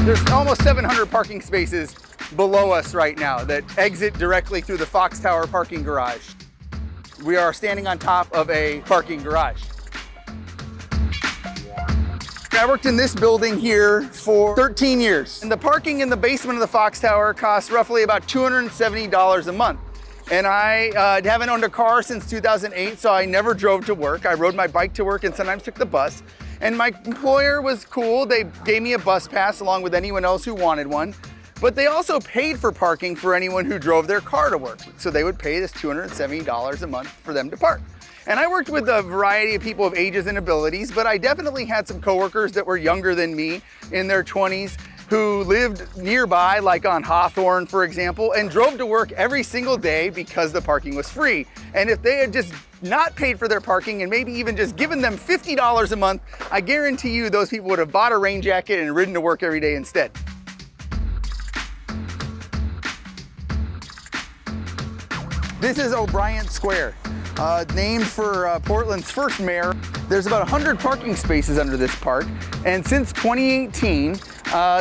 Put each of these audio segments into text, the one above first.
There's almost 700 parking spaces below us right now that exit directly through the Fox Tower parking garage. We are standing on top of a parking garage. I worked in this building here for 13 years. And the parking in the basement of the Fox Tower costs roughly about $270 a month. And I haven't owned a car since 2008, so I never drove to work. I rode my bike to work and sometimes took the bus. And my employer was cool. They gave me a bus pass along with anyone else who wanted one. But they also paid for parking for anyone who drove their car to work. So they would pay this $270 a month for them to park. And I worked with a variety of people of ages and abilities, but I definitely had some coworkers that were younger than me, in their 20s, who lived nearby, like on Hawthorne, for example, and drove to work every single day because the parking was free. And if they had just not paid for their parking and maybe even just given them $50 a month, I guarantee you those people would have bought a rain jacket and ridden to work every day instead. This is O'Brien Square, named for Portland's first mayor. There's about 100 parking spaces under this park, and since 2018,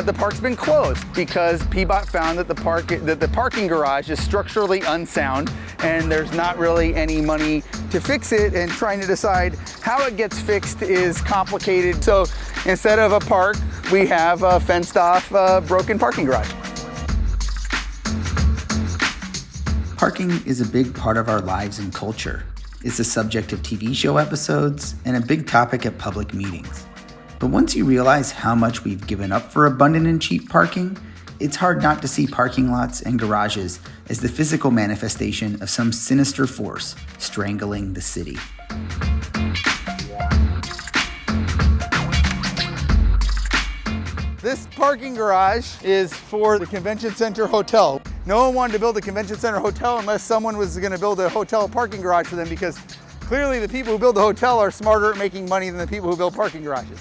the park's been closed because PBOT found that the parking garage is structurally unsound, and there's not really any money to fix it, and trying to decide how it gets fixed is complicated. So instead of a park, we have a fenced-off, broken parking garage. Parking is a big part of our lives and culture. It's the subject of TV show episodes and a big topic at public meetings. But once you realize how much we've given up for abundant and cheap parking, it's hard not to see parking lots and garages as the physical manifestation of some sinister force strangling the city. This parking garage is for the Convention Center Hotel. No one wanted to build a Convention Center hotel unless someone was going to build a hotel parking garage for them, because clearly the people who build the hotel are smarter at making money than the people who build parking garages.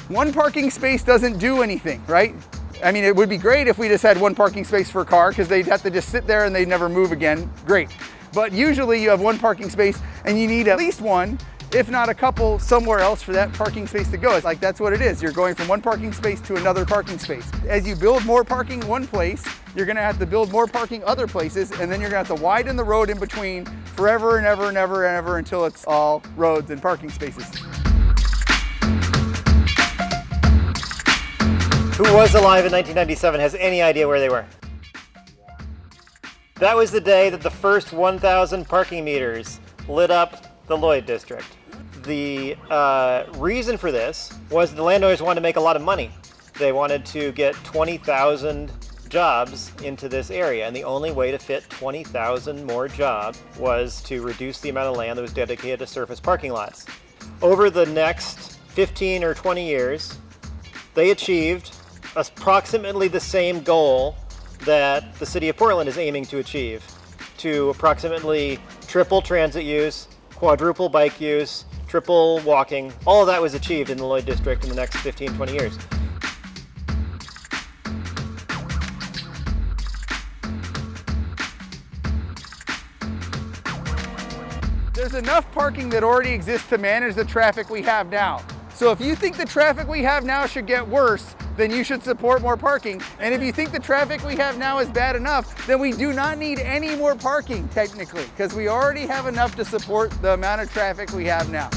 One parking space doesn't do anything, right? I mean, it would be great if we just had one parking space for a car, because they'd have to just sit there and they'd never move again. Great. But usually you have one parking space and you need at least one, if not a couple, somewhere else for that parking space to go. It's like, that's what it is. You're going from one parking space to another parking space. As you build more parking one place, you're gonna have to build more parking other places, and then you're gonna have to widen the road in between forever and ever and ever and ever until it's all roads and parking spaces. Who was alive in 1997 has any idea where they were? That was the day that the first 1,000 parking meters lit up the Lloyd district. The reason for this was the landowners wanted to make a lot of money. They wanted to get 20,000 jobs into this area, and the only way to fit 20,000 more jobs was to reduce the amount of land that was dedicated to surface parking lots. Over the next 15 or 20 years, they achieved approximately the same goal that the city of Portland is aiming to achieve, to approximately triple transit use, quadruple bike use, triple walking. All of that was achieved in the Lloyd district in the next 15, 20 years. There's enough parking that already exists to manage the traffic we have now. So if you think the traffic we have now should get worse, then you should support more parking. And if you think the traffic we have now is bad enough, then we do not need any more parking, technically, because we already have enough to support the amount of traffic we have now.